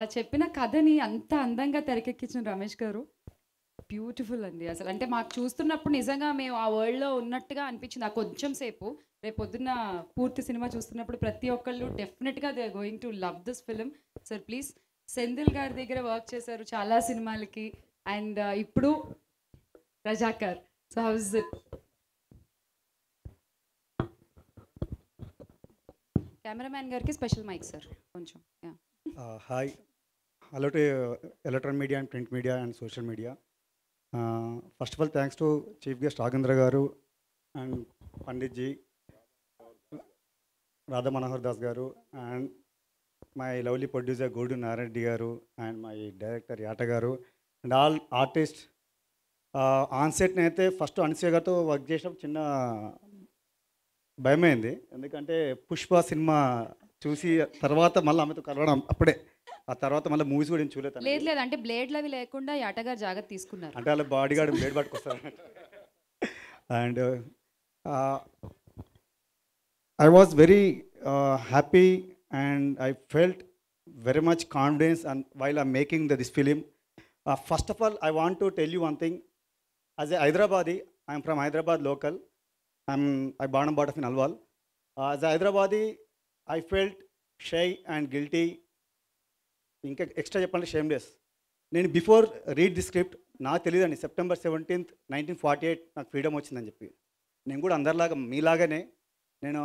చెప్పిన కథని అంత అందంగా తెరకెక్కించిన రమేష్ గారు బ్యూటిఫుల్ అండి. అసలు అంటే మాకు చూస్తున్నప్పుడు నిజంగా మేము ఆ వరల్డ్‌లో ఉన్నట్టుగా అనిపించింది. ఆ కొంచెం సేపు. రేపొద్దున్న పూర్తి సినిమా చూస్తున్నప్పుడు ప్రతి ఒక్కళ్ళు డెఫినిట్‌గా they are going to love this film. Sir please Senthil గారి దగ్గర వర్క్ చేశారు చాలా సినిమాలకి. అండ్ ఇప్పుడు 'Razakar'. So how is it? Cameraman గారికి స్పెషల్ మైక్ సార్ కొంచెం. Yeah! Hi. Hello to electronic media and print media and social media. First of all, thanks to Chief Guest Raghendra Garu and Pandit Ji, Radha Manohar Das Garu, and my lovely producer Godu Narayan Garu, and my director Yata Garu, and all artists. On set అయితే first Anasuya గారితో work చేసినప్పుడు చిన్న భయమైంది. ఎందుకంటే Pushpa cinema చూసి తర్వాత మళ్ళీ ఆమెతో కలవడం అప్పుడే. ఆ తర్వాత మళ్ళీ మూవీస్ కూడా ఏం చూడలేదు తనది. లేదు లేదు. అంటే బ్లేడ్‌లు అవి లేకుండా యాట గారు జాగ్రత్త తీసుకున్నారు. అంటే వాళ్ళ బాడీ గార్డ్ బ్లేడ్ పట్టుకొస్తారు. And I was very happy and I felt very much confidence and while I'm making this film. First of all I want to tell you one thing. As a Hyderabadi, I'm from Hyderabad local. I born and brought up in Alwal. As a Hyderabadi, I felt shy and guilty. ఇంకా extra చెప్పాలంటే shameless. నేను before read the script నాకు తెలియదండి September 17th 1948 నాకు freedom వచ్చిందని చెప్పి. నేను కూడా అందరిలాగా మీలాగానే నేను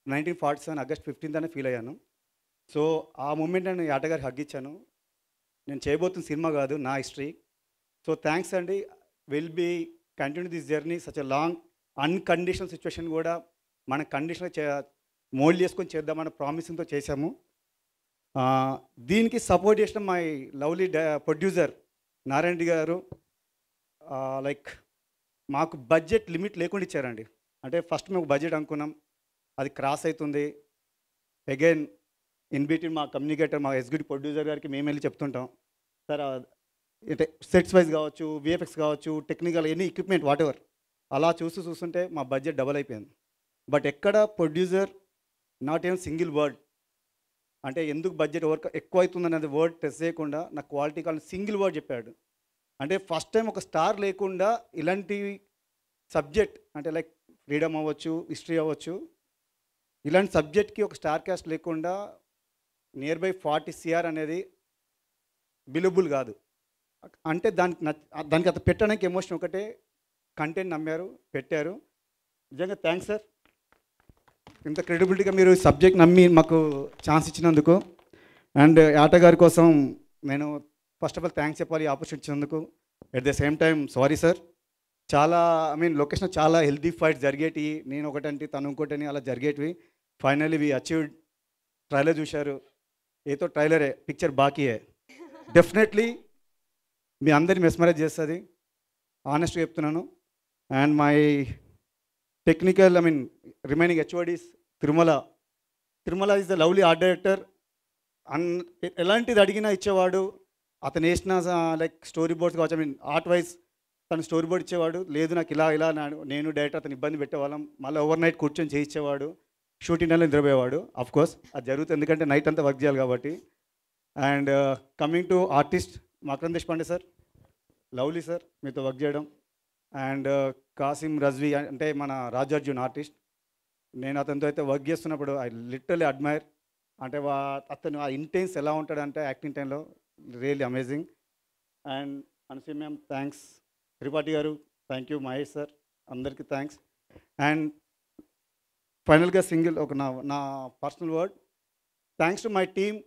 1947 ఆగస్ట్ 15th అనే ఫీల్ అయ్యాను. సో ఆ మూమెంట్ నేను యాటగారి హగ్ ఇచ్చాను. నేను చేయబోతున్న సినిమా కాదు, నా హిస్టరీ. సో థ్యాంక్స్ అండి. Will be continue this journey. Such a long unconditional situation కూడా మన కండిషన్లో మోల్డ్ చేసుకొని చేద్దామన్న ప్రామిసింగ్తో చేశాము. దీనికి సపోర్ట్ చేసిన మై లవ్లీ ప్రొడ్యూసర్ నారాయణ గారు. లైక్ మాకు బడ్జెట్ లిమిట్ లేకుండా ఇచ్చారండి. అంటే ఫస్ట్ మేము బడ్జెట్ అనుకున్నాం, అది క్రాస్ అవుతుంది. అగైన్ ఇన్ బిట్వీన్ మా కమ్యూనికేటర్, మా ఎగ్జిక్యూటివ్ ప్రొడ్యూసర్ గారికి మేము వెళ్ళి చెప్తుంటాం, సార్ అంటే సెట్స్ వైజ్ కావచ్చు, విఎఫ్ఎక్స్ కావచ్చు, technical any equipment what ever, అలా చూస్తుంటే మా బడ్జెట్ డబల్ అయిపోయింది. బట్ ఎక్కడ ప్రొడ్యూసర్ నాట్ ఏం సింగిల్ వర్డ్, అంటే ఎందుకు బడ్జెట్ ఎక్కువ అవుతుంది అనేది వర్డ్ టెస్ట్ చేయకుండా నా క్వాలిటీ కావాలని సింగిల్ వర్డ్ చెప్పాడు. అంటే ఫస్ట్ టైం ఒక స్టార్ లేకుండా ఇలాంటి సబ్జెక్ట్, అంటే లైక్ ఫ్రీడమ్ అవ్వచ్చు, హిస్టరీ అవ్వచ్చు, ఇలాంటి సబ్జెక్ట్కి ఒక స్టార్ క్యాస్ట్ లేకుండా నియర్ బై 40 CR అనేది బిలబుల్ కాదు. అంటే దానికి అంత పెట్టడానికి ఎమోషన్ ఒకటే, కంటెంట్ నమ్మారు, పెట్టారు. నిజంగా థ్యాంక్స్ సార్. ఇంత క్రెడిబిలిటీగా మీరు సబ్జెక్ట్ నమ్మి మాకు ఛాన్స్ ఇచ్చినందుకు. అండ్ ఆట గారి కోసం నేను ఫస్ట్ ఆఫ్ ఆల్ థ్యాంక్స్ చెప్పాలి ఈ ఆపర్చునిటీ ఇచ్చినందుకు. At the same time sorry sir. చాలా లొకేషన్ చాలా హెల్దీ ఫైట్స్ జరిగేటివి, నేను ఒకటంటే తను ఇంకోటని అలా జరిగేటివి. Finally we achieved. ట్రైలర్ చూశారు, ఏతో ట్రైలరే, పిక్చర్ బాకీయే. డెఫినెట్లీ మీ అందరిని మెస్మరైజ్ చేస్తుంది, ఆనెస్ట్గా చెప్తున్నాను. And my technical remaining HODs, Tirumala is the lovely art director. ఎలాంటిది అడిగినా ఇచ్చేవాడు. అతను వేసిన లైక్ స్టోరీ బోర్డ్స్ కావచ్చు, ఆర్ట్ వైజ్ తను స్టోరీ బోర్డ్ ఇచ్చేవాడు. లేదు నాకు ఇలా నేను డైరెక్టర్ అతను ఇబ్బంది పెట్టేవాళ్ళం, మళ్ళీ ఓవర్ నైట్ కూర్చొని చేయించేవాడు. షూటింగ్ టైంలో నిద్రపోయేవాడు. ఆఫ్ కోర్స్ అది జరుగుతుంది, ఎందుకంటే నైట్ అంతా వర్క్ చేయాలి కాబట్టి. అండ్ కమింగ్ టు ఆర్టిస్ట్, మకరం దేశపాండే సార్, లవ్లీ సార్ మీతో వర్క్ చేయడం. అండ్ కాసిం రజ్వీ అంటే మన రాజార్జున్ ఆర్టిస్ట్, నేను అతనితో అయితే వర్క్ చేస్తున్నప్పుడు ఐ లిటరలీ అడ్మైర్. అంటే అతను ఆ ఇంటెన్స్ ఎలా ఉంటాడంటే యాక్టింగ్ టైంలో really amazing. And Anasuya ma'am thanks, Tripathi గారు థ్యాంక్ యూ, మహేష్ సార్ అందరికీ థ్యాంక్స్. అండ్ ఫైనల్గా సింగిల్ ఒక నా personal word, thanks to my team,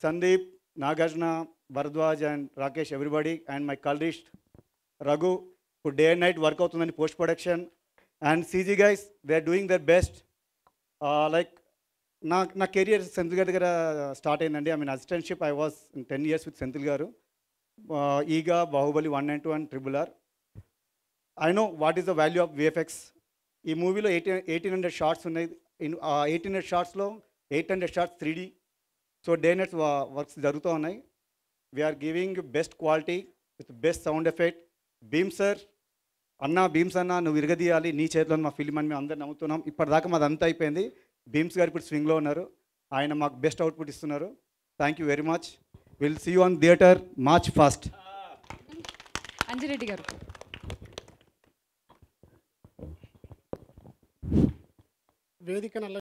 Sandeep, Nagarjuna, Bharadwaj and Rakesh, everybody, and my colourist Raghu, ఇప్పుడు డే అండ్ నైట్ వర్క్ అవుతుందని post production. And CG guys, they are doing their best. Like నా career Senthil గారి దగ్గర start అయిందండి. Assistantship I was 10 years with Senthil గారు. Eega, Baahubali 1 and 2 and RRR. I know what is the value of VFX. ఈ మూవీలో 1800 shots ఉన్నాయి. 1800 షార్ట్స్లో 800 shots 3D. So day nights works జరుగుతూ ఉన్నాయి. We're giving best quality with best sound effect. Bheems అన్న నువ్వు విరగదీయాలి, నీ చేతిలో మా ఫిల్మ్ అని మేము అందరు నమ్ముతున్నాం. ఇప్పటిదాకా మాది అంతా అయిపోయింది. భీమ్స్ గారు ఇప్పుడు స్వింగ్లో ఉన్నారు, ఆయన మాకు బెస్ట్ అవుట్పుట్ ఇస్తున్నారు. Thank you very much. Will see you on theatre March first. Anjireddy గారు. వేదికను